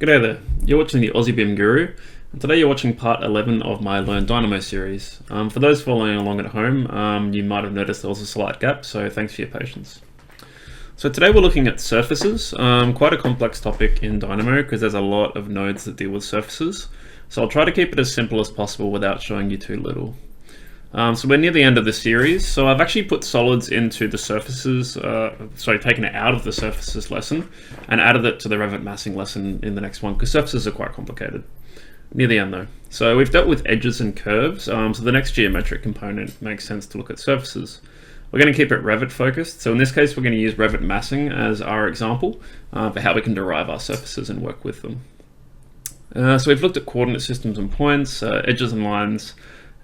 G'day there, you're watching the Aussie BIM Guru, and today you're watching part 11 of my Learn Dynamo series. For those following along at home, you might have noticed there was a slight gap, so thanks for your patience. So today we're looking at surfaces, quite a complex topic in Dynamo because there's a lot of nodes that deal with surfaces. So I'll try to keep it as simple as possible without showing you too little. So we're near the end of the series, so I've actually put solids into the surfaces, taken it out of the surfaces lesson and added it to the Revit massing lesson in the next one because surfaces are quite complicated. Near the end though. So we've dealt with edges and curves, so the next geometric component makes sense to look at surfaces. We're going to keep it Revit focused, so in this case we're going to use Revit massing as our example for how we can derive our surfaces and work with them. So we've looked at coordinate systems and points, edges and lines,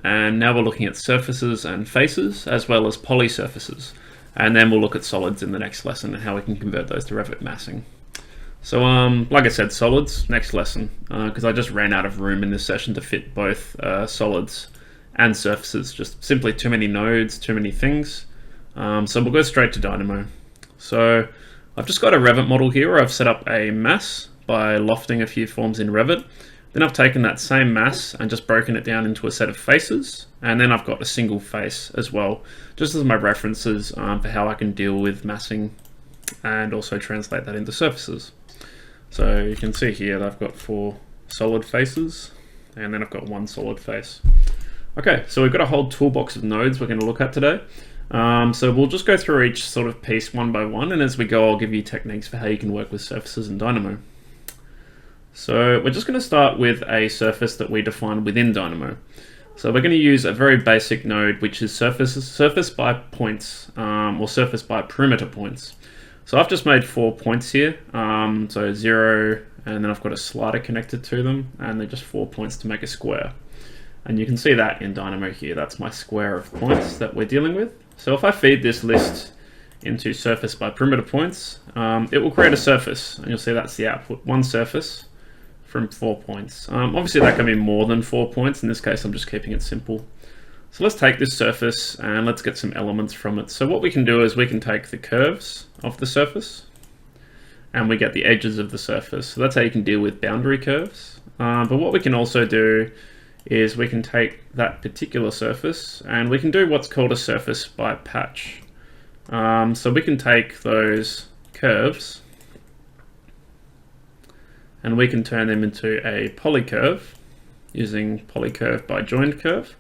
and now we're looking at surfaces and faces as well as poly surfaces, and then we'll look at solids in the next lesson and how we can convert those to Revit massing. So like I said, solids next lesson, because I just ran out of room in this session to fit both solids and surfaces, just simply too many nodes, too many things. So we'll go straight to Dynamo. So I've just got a Revit model here where I've set up a mass by lofting a few forms in Revit. Then I've taken that same mass and just broken it down into a set of faces, and then I've got a single face as well, just as my references for how I can deal with massing and also translate that into surfaces. So you can see here that I've got 4 solid faces, and then I've got 1 solid face. Okay, so we've got a whole toolbox of nodes we're going to look at today. So we'll just go through each sort of piece one by one, and as we go I'll give you techniques for how you can work with surfaces in Dynamo. So we're just going to start with a surface that we define within Dynamo. So we're going to use a very basic node which is surface by points, or surface by perimeter points. So I've just made 4 points here, so 0, and then I've got a slider connected to them, and they're just 4 points to make a square. And you can see that in Dynamo here, that's my square of points that we're dealing with. So if I feed this list into surface by perimeter points, it will create a surface, and you'll see that's the output, 1 surface from 4 points. Obviously that can be more than 4 points, in this case I'm just keeping it simple. So let's take this surface and let's get some elements from it. So what we can do is we can take the curves of the surface and we get the edges of the surface. So that's how you can deal with boundary curves. But what we can also do is we can take that particular surface and we can do what's called a surface by patch. So we can take those curves and we can turn them into a polycurve using polycurve by joined curve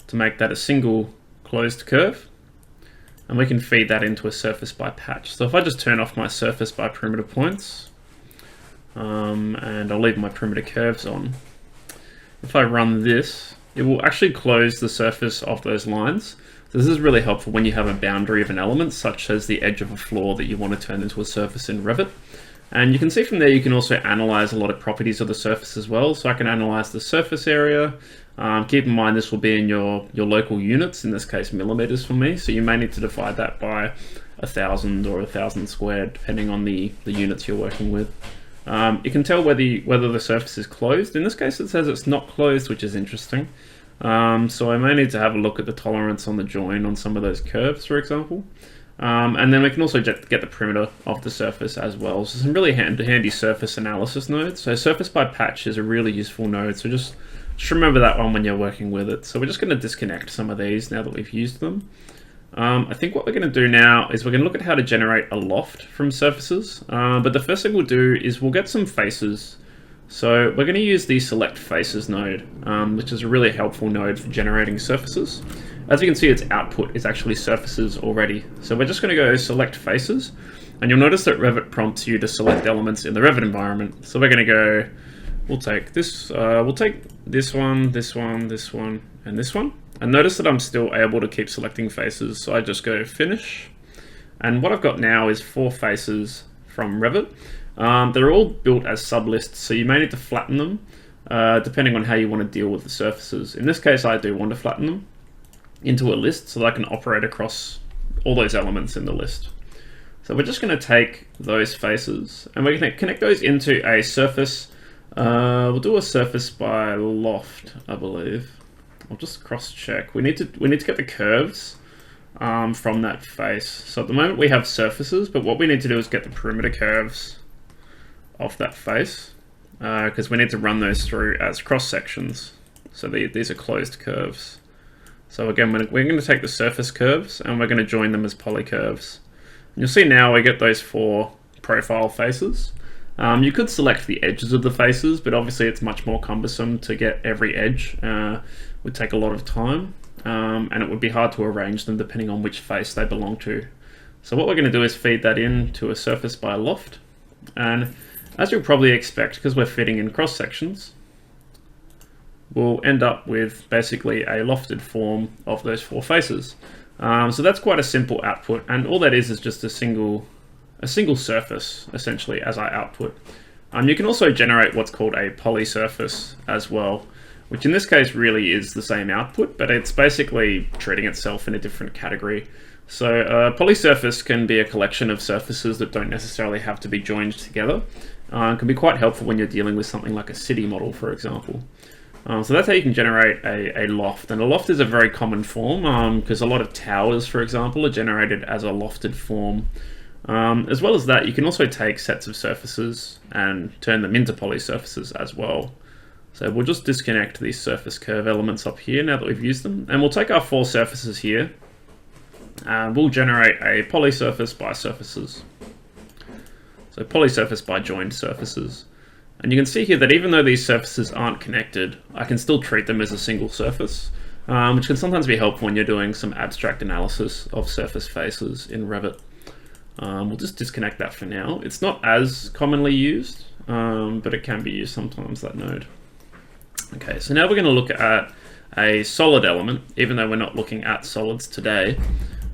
to make that a single closed curve, and we can feed that into a surface by patch. So if I just turn off my surface by perimeter points, and I'll leave my perimeter curves on, if I run this, it will actually close the surface of those lines. So this is really helpful when you have a boundary of an element, such as the edge of a floor that you want to turn into a surface in Revit. And you can see from there you can also analyze a lot of properties of the surface as well. So I can analyze the surface area. Keep in mind this will be in your local units, in this case millimeters for me. So you may need to divide that by 1,000 or 1,000 squared, depending on the units you're working with. You can tell whether the surface is closed. In this case it says it's not closed, which is interesting. So I may need to have a look at the tolerance on the join on some of those curves, for example. And then we can also get the perimeter of the surface as well. So some really handy surface analysis nodes. So surface by patch is a really useful node. So just remember that one when you're working with it. So we're just going to disconnect some of these now that we've used them. I think what we're going to do now is we're going to look at how to generate a loft from surfaces. But the first thing we'll do is we'll get some faces. So we're going to use the select faces node, which is a really helpful node for generating surfaces. As you can see, its output is actually surfaces already. So we're just going to go select faces, and you'll notice that Revit prompts you to select elements in the Revit environment. So we're going to go, we'll take this one, this one, this one, and this one. And notice that I'm still able to keep selecting faces. So I just go finish. And what I've got now is 4 faces from Revit. They're all built as sublists, so you may need to flatten them depending on how you want to deal with the surfaces. In this case, I do want to flatten them into a list so that I can operate across all those elements in the list. So we're just going to take those faces and we're going to connect those into a surface. We'll do a surface by loft, I believe. I'll just cross-check. We need to get the curves from that face. So at the moment we have surfaces, but what we need to do is get the perimeter curves of that face. because we need to run those through as cross sections. So these are closed curves. So again, we're going to take the surface curves and we're going to join them as polycurves. And you'll see now we get those 4 profile faces. You could select the edges of the faces, but obviously it's much more cumbersome to get every edge. Would take a lot of time, and it would be hard to arrange them depending on which face they belong to. So what we're going to do is feed that into a surface by loft. And as you'll probably expect, because we're fitting in cross sections, we'll end up with basically a lofted form of those 4 faces. So that's quite a simple output, and all that is just a single surface essentially as our output. You can also generate what's called a poly surface as well, which in this case really is the same output, but it's basically treating itself in a different category. So a poly surface can be a collection of surfaces that don't necessarily have to be joined together. It can be quite helpful when you're dealing with something like a city model, for example. So that's how you can generate a loft, and a loft is a very common form because a lot of towers, for example, are generated as a lofted form. As well as that, you can also take sets of surfaces and turn them into poly surfaces as well. So we'll just disconnect these surface curve elements up here now that we've used them, and we'll take our 4 surfaces here and we'll generate a poly surface by surfaces. So poly surface by joined surfaces. And you can see here that even though these surfaces aren't connected, I can still treat them as a single surface, which can sometimes be helpful when you're doing some abstract analysis of surface faces in Revit. We'll just disconnect that for now. It's not as commonly used, but it can be used sometimes, that node. Okay, so now we're going to look at a solid element, even though we're not looking at solids today,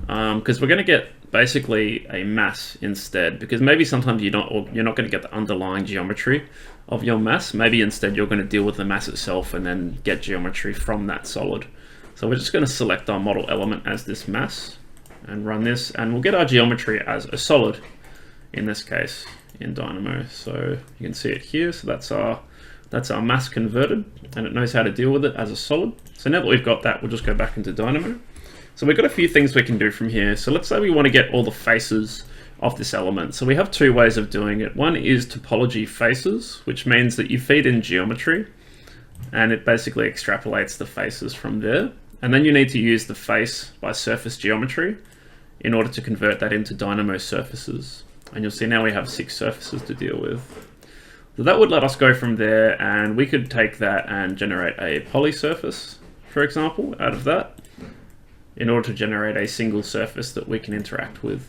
because we're going to get basically a mass instead, because maybe sometimes you're not going to get the underlying geometry of your mass. Maybe instead you're going to deal with the mass itself and then get geometry from that solid. So we're just going to select our model element as this mass and run this, and we'll get our geometry as a solid in this case in Dynamo. So you can see it here. So that's our mass converted, and it knows how to deal with it as a solid. So now that we've got that, we'll just go back into Dynamo. So we've got a few things we can do from here. So let's say we want to get all the faces of this element. So we have 2 ways of doing it. One is topology faces, which means that you feed in geometry and it basically extrapolates the faces from there. And then you need to use the face by surface geometry in order to convert that into Dynamo surfaces. And you'll see now we have 6 surfaces to deal with. So that would let us go from there, and we could take that and generate a poly surface, for example, out of that, in order to generate a single surface that we can interact with.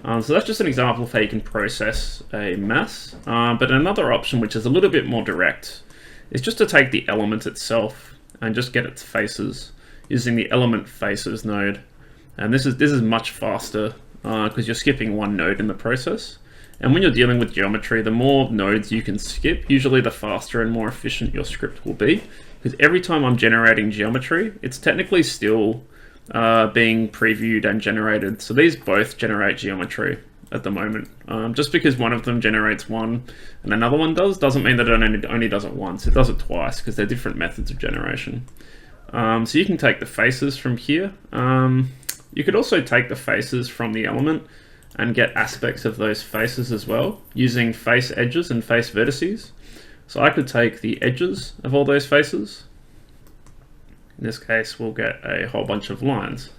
So that's just an example of how you can process a mass. But another option, which is a little bit more direct, is just to take the element itself and just get its faces using the element faces node. And this is much faster because you're skipping one node in the process. And when you're dealing with geometry, the more nodes you can skip, usually the faster and more efficient your script will be. Because every time I'm generating geometry, it's technically still being previewed and generated. So these both generate geometry at the moment. Just because one of them generates one and another one doesn't mean that it only does it once. It does it twice because they're different methods of generation. So you can take the faces from here. You could also take the faces from the element and get aspects of those faces as well using face edges and face vertices. So I could take the edges of all those faces. In this case, we'll get a whole bunch of lines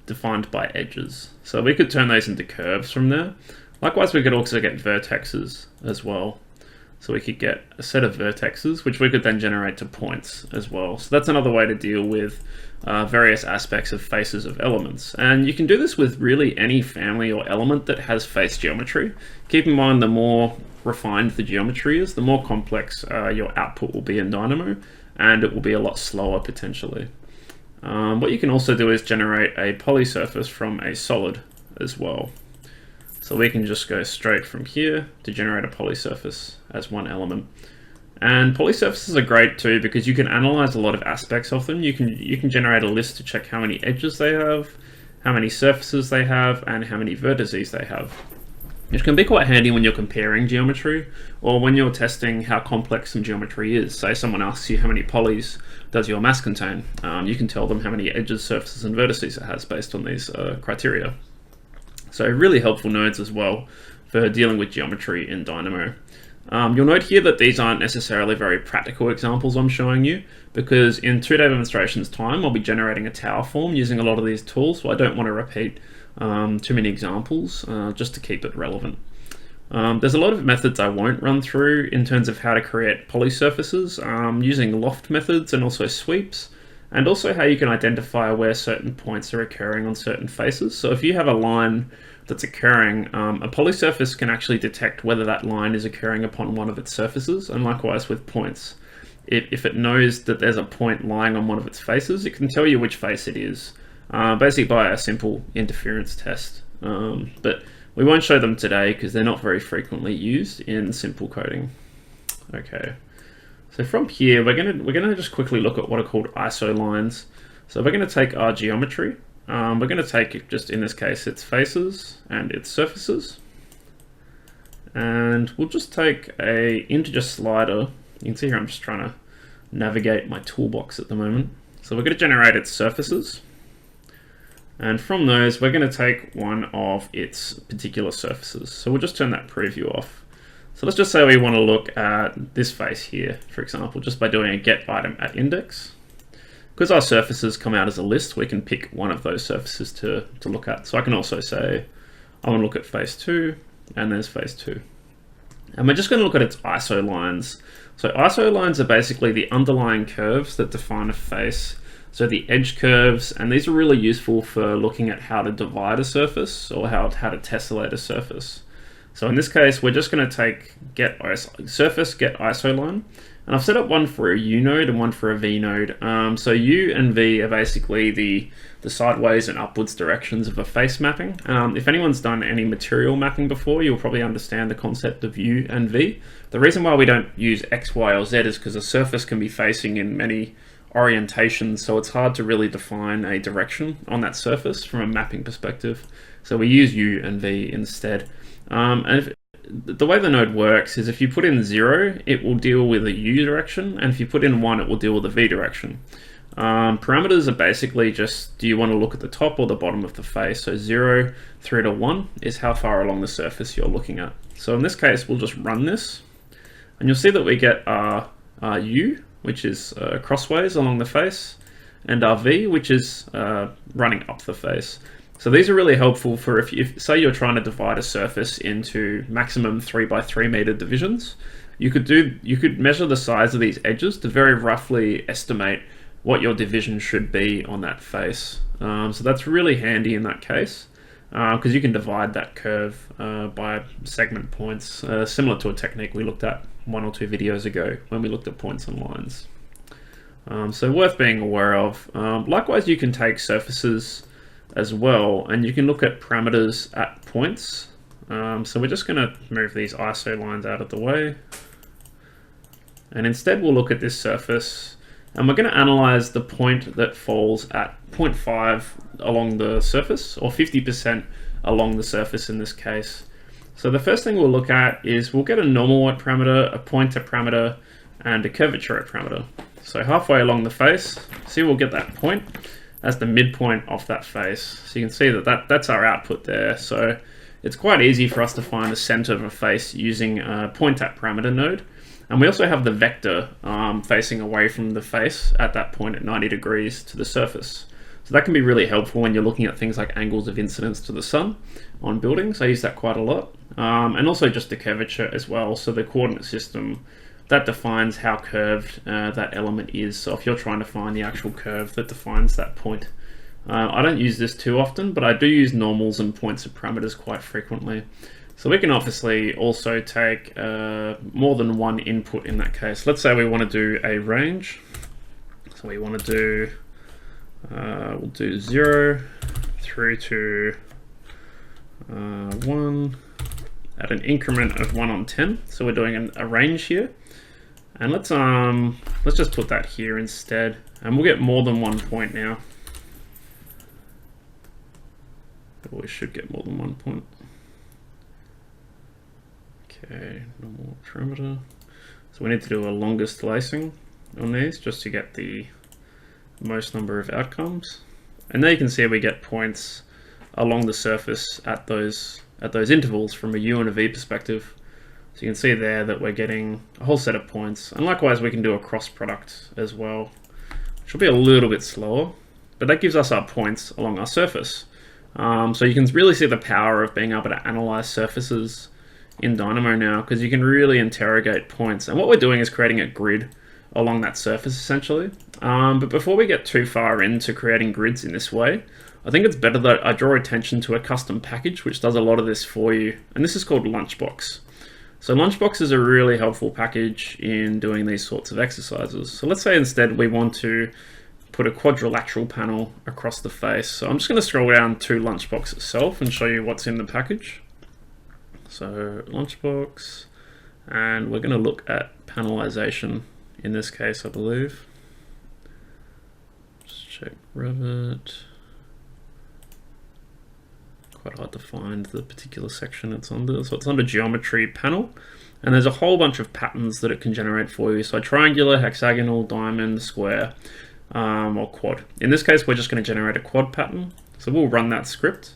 defined by edges. So we could turn those into curves from there. Likewise, we could also get vertexes as well. So we could get a set of vertexes, which we could then generate to points as well. So that's another way to deal with various aspects of faces of elements. And you can do this with really any family or element that has face geometry. Keep in mind, the more refined the geometry is, the more complex your output will be in Dynamo, and it will be a lot slower potentially. What you can also do is generate a poly surface from a solid as well. So we can just go straight from here to generate a poly surface as one element. And poly surfaces are great too because you can analyze a lot of aspects of them. You can generate a list to check how many edges they have, how many surfaces they have, and how many vertices they have, which can be quite handy when you're comparing geometry or when you're testing how complex some geometry is. Say someone asks you how many polys does your mass contain. You can tell them how many edges, surfaces, and vertices it has based on these criteria. So really helpful nodes as well for dealing with geometry in Dynamo. You'll note here that these aren't necessarily very practical examples I'm showing you, because in 2 demonstrations time I'll be generating a tower form using a lot of these tools, so I don't want to repeat too many examples just to keep it relevant. There's a lot of methods I won't run through in terms of how to create polysurfaces using loft methods and also sweeps, and also how you can identify where certain points are occurring on certain faces. So if you have a line that's occurring, a polysurface can actually detect whether that line is occurring upon one of its surfaces, and likewise with points. If it knows that there's a point lying on one of its faces, it can tell you which face it is, basically by a simple interference test. But we won't show them today because they're not very frequently used in simple coding. Okay, so from here we're gonna just quickly look at what are called isolines. So we're gonna take our geometry. We're gonna take, just in this case, its faces and its surfaces, and we'll just take a integer slider. You can see here I'm just trying to navigate my toolbox at the moment. So we're gonna generate its surfaces. And from those, we're going to take one of its particular surfaces. So we'll just turn that preview off. So let's just say we want to look at this face here, for example, just by doing a get item at index. Because our surfaces come out as a list, we can pick one of those surfaces to look at. So I can also say, I want to look at face 2, and there's face 2. And we're just going to look at its isolines. So isolines are basically the underlying curves that define a face. So the edge curves, and these are really useful for looking at how to divide a surface or how to tessellate a surface. So in this case, we're just going to take surface get isoline, and I've set up one for a U node and one for a V node. So U and V are basically the sideways and upwards directions of a face mapping. If anyone's done any material mapping before, you'll probably understand the concept of U and V. The reason why we don't use X, Y, or Z is because a surface can be facing in many orientation, so it's hard to really define a direction on that surface from a mapping perspective. So we use U and V instead. The way the node works is if you put in 0, it will deal with a U direction, and if you put in 1, it will deal with a V direction. Parameters are basically just, do you want to look at the top or the bottom of the face? So 0 through to 1 is how far along the surface you're looking at. So in this case, we'll just run this, and you'll see that we get our U, which is crossways along the face, and our V, which is running up the face. So these are really helpful for if say you're trying to divide a surface into maximum 3 by 3 meter divisions. You could measure the size of these edges to very roughly estimate what your division should be on that face. So that's really handy in that case, because you can divide that curve by segment points, similar to a technique we looked at 1 or 2 videos ago when we looked at points and lines. So worth being aware of. Likewise, you can take surfaces as well, and you can look at parameters at points. So we're just going to move these ISO lines out of the way, and instead we'll look at this surface, and we're going to analyze the point that falls at 0.5 along the surface, or 50% along the surface in this case. So the first thing we'll look at is we'll get a normal width parameter, a pointer parameter, and a curvature parameter. So halfway along the face, see, we'll get that point as the midpoint of that face. So you can see that's our output there. So it's quite easy for us to find the center of a face using a point at parameter node. And we also have the vector facing away from the face at that point at 90 degrees to the surface. So that can be really helpful when you're looking at things like angles of incidence to the sun on buildings. I use that quite a lot. And also just the curvature as well. So the coordinate system, that defines how curved that element is. So if you're trying to find the actual curve that defines that point. I don't use this too often, but I do use normals and points of parameters quite frequently. So we can obviously also take more than one input in that case. Let's say we want to do a range. So we want to do, we'll do 0 through to 1 at an increment of 1 on 10. So we're doing a range here. And let's just put that here instead, and we'll get more than 1 point now. Or we should get more than 1 point. Okay, normal parameter. So we need to do a longest lacing on these just to get the most number of outcomes. And there you can see we get points along the surface at those intervals from a U and a V perspective. So you can see there that we're getting a whole set of points. And likewise, we can do a cross product as well, which will be a little bit slower, but that gives us our points along our surface. So you can really see the power of being able to analyze surfaces in Dynamo now, because you can really interrogate points. And what we're doing is creating a grid along that surface, essentially. But before we get too far into creating grids in this way, I think it's better that I draw attention to a custom package which does a lot of this for you. And this is called Lunchbox. So Lunchbox is a really helpful package in doing these sorts of exercises. So let's say instead we want to put a quadrilateral panel across the face. So I'm just going to scroll down to Lunchbox itself and show you what's in the package. So Lunchbox, and we're going to look at panelization in this case, I believe. Just check Revit. Quite hard to find the particular section it's under. So it's under geometry panel, and there's a whole bunch of patterns that it can generate for you. So triangular, hexagonal, diamond, square, or quad. In this case, we're just going to generate a quad pattern. So we'll run that script,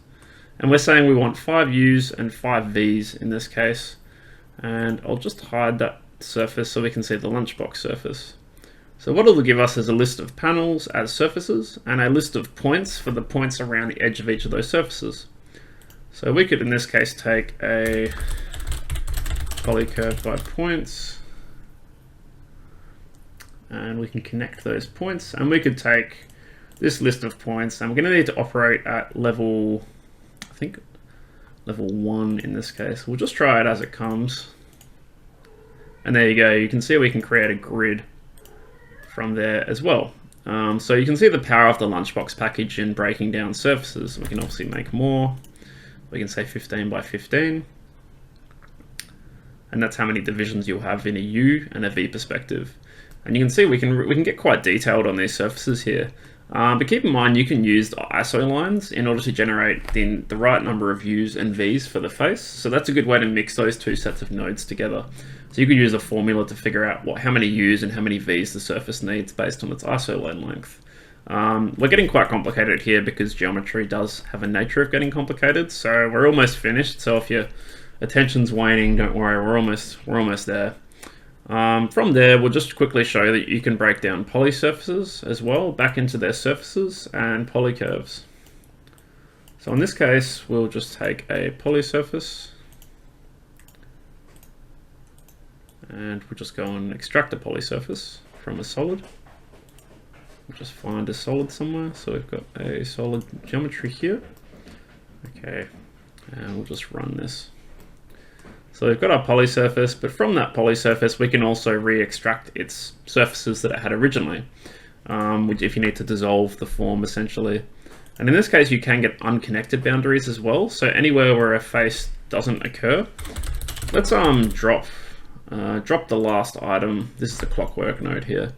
and we're saying we want 5 U's and 5 V's in this case. And I'll just hide that surface so we can see the Lunchbox surface. So what it'll give us is a list of panels as surfaces and a list of points for the points around the edge of each of those surfaces. So we could in this case take a polycurve by points, and we can connect those points, and we could take this list of points, and we're going to need to operate at level, I think level 1 in this case. We'll just try it as it comes. And there you go, you can see we can create a grid from there as well. So you can see the power of the Lunchbox package in breaking down surfaces. We can obviously make more. We can say 15 by 15. And that's how many divisions you'll have in a U and a V perspective. And you can see we can get quite detailed on these surfaces here. But keep in mind, you can use the isolines in order to generate the right number of U's and V's for the face. So that's a good way to mix those two sets of nodes together. So you could use a formula to figure out how many U's and how many V's the surface needs based on its isoline length. We're getting quite complicated here because geometry does have a nature of getting complicated. So we're almost finished. So if your attention's waning, don't worry, we're almost there. From there, we'll just quickly show that you can break down poly surfaces as well back into their surfaces and polycurves. So in this case, we'll just take a poly surface and we'll just go and extract a poly surface from a solid. We'll just find a solid somewhere. So we've got a solid geometry here. Okay, and we'll just run this. So we've got our poly surface, but from that poly surface, we can also re-extract its surfaces that it had originally, which if you need to dissolve the form essentially. And in this case, you can get unconnected boundaries as well. So anywhere where a face doesn't occur, let's drop the last item. This is the clockwork node here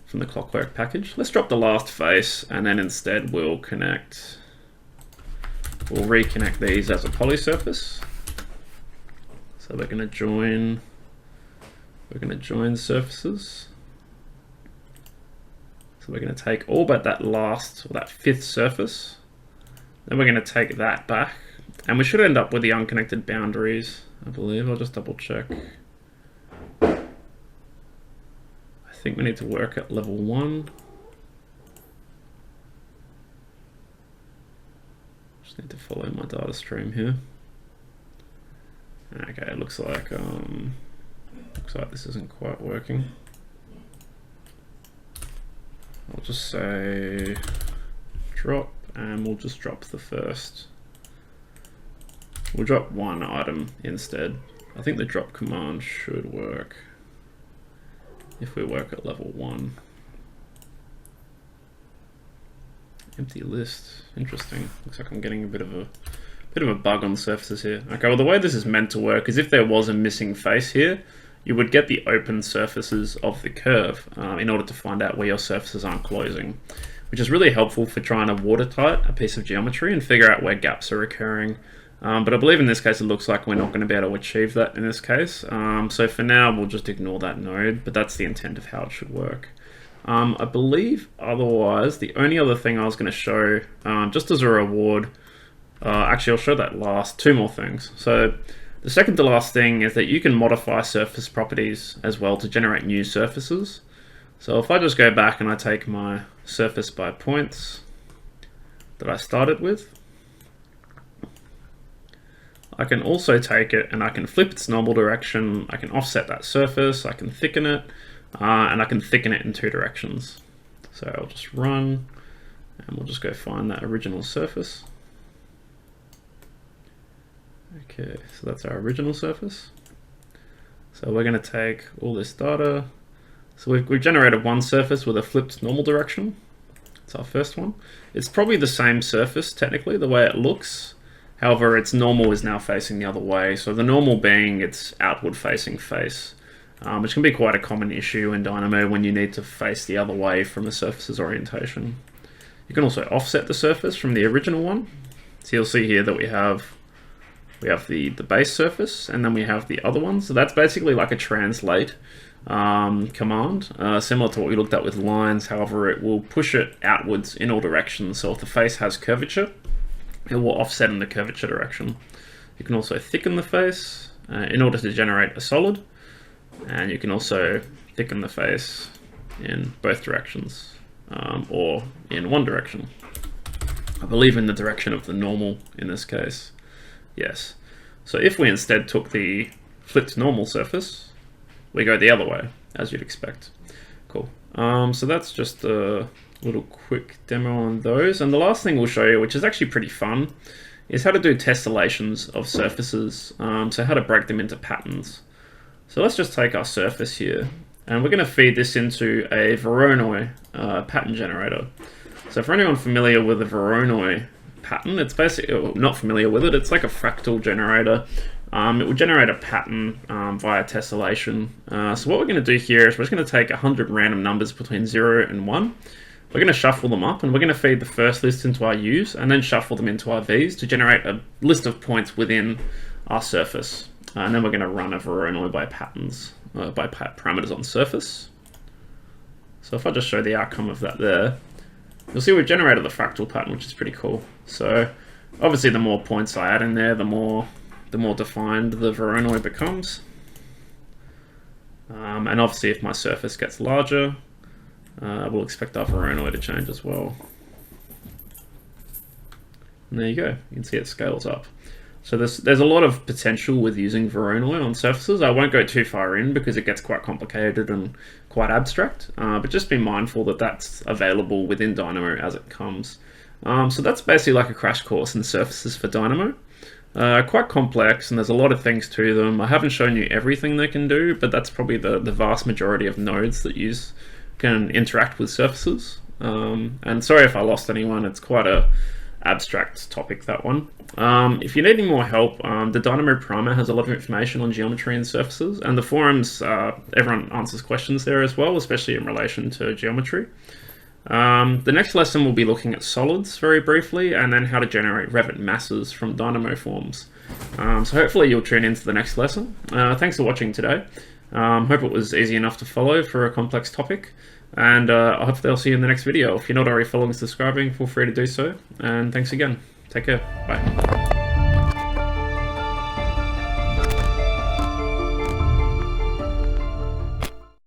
from the clockwork package. Let's drop the last face, and then instead we'll reconnect these as a poly surface. So we're going to join surfaces. So we're going to take all but that that 5th surface. Then we're going to take that back, and we should end up with the unconnected boundaries, I believe. I'll just double check. I think we need to work at level 1. Just need to follow my data stream here. Okay, it looks like this isn't quite working. I'll just say drop, and we'll just drop the first. We'll drop 1 item instead. I think the drop command should work if we work at level 1. Empty list, interesting. Looks like I'm getting a bit of a bug on the surfaces here. Okay, well the way this is meant to work is if there was a missing face here, you would get the open surfaces of the curve in order to find out where your surfaces aren't closing, which is really helpful for trying to watertight a piece of geometry and figure out where gaps are occurring. But I believe in this case it looks like we're not going to be able to achieve that in this case. So for now we'll just ignore that node, but that's the intent of how it should work. I believe otherwise the only other thing I was going to show, just as a reward, actually I'll show that last, 2 more things. So The second to last thing is that you can modify surface properties as well to generate new surfaces. So if I just go back and I take my surface by points that I started with, I can also take it and I can flip its normal direction, I can offset that surface, I can thicken it, and I can thicken it in two directions. So I'll just run, and we'll just go find that original surface. Okay, so that's our original surface. So we're going to take all this data. So we've generated one surface with a flipped normal direction. That's our first one. It's probably the same surface, technically, the way it looks. However, its normal is now facing the other way. So the normal being its outward facing face, which can be quite a common issue in Dynamo when you need to face the other way from a surface's orientation. You can also offset the surface from the original one. So you'll see here that we have the base surface, and then we have the other one. So that's basically like a translate command, similar to what we looked at with lines. However, it will push it outwards in all directions. So if the face has curvature, it will offset in the curvature direction. You can also thicken the face in order to generate a solid, and you can also thicken the face in both directions, or in one direction. I believe in the direction of the normal in this case. Yes. So if we instead took the flipped normal surface, we go the other way, as you'd expect. Cool. So that's just a little quick demo on those. And the last thing we'll show you, which is actually pretty fun, is how to do tessellations of surfaces. So how to break them into patterns. So let's just take our surface here, and we're going to feed this into a Voronoi pattern generator. So for anyone familiar with a Voronoi pattern, it's basically, not familiar with it, it's like a fractal generator. It will generate a pattern via tessellation. So what we're going to do here is we're just going to take 100 random numbers between 0 and 1. We're going to shuffle them up, and we're going to feed the first list into our U's, and then shuffle them into our V's to generate a list of points within our surface. And then we're going to run a Voronoi by patterns, by parameters on surface. So if I just show the outcome of that there, you'll see we've generated the fractal pattern, which is pretty cool. So obviously the more points I add in there, the more defined the Voronoi becomes. And obviously if my surface gets larger, we'll expect our Voronoi to change as well. And there you go, you can see it scales up. So there's a lot of potential with using Voronoi on surfaces. I won't go too far in because it gets quite complicated and quite abstract, but just be mindful that that's available within Dynamo as it comes. So that's basically like a crash course in surfaces for Dynamo. Quite complex, and there's a lot of things to them. I haven't shown you everything they can do, but that's probably the vast majority of nodes that can interact with surfaces. And sorry if I lost anyone, it's quite a abstract topic, that one. If you need any more help, the Dynamo Primer has a lot of information on geometry and surfaces, and the forums, everyone answers questions there as well, especially in relation to geometry. The next lesson will be looking at solids very briefly, and then how to generate Revit masses from Dynamo forms. So hopefully you'll tune into the next lesson. Thanks for watching today. Hope it was easy enough to follow for a complex topic. And I hope I'll see you in the next video. If you're not already following and subscribing, feel free to do so. And thanks again. Take care. Bye.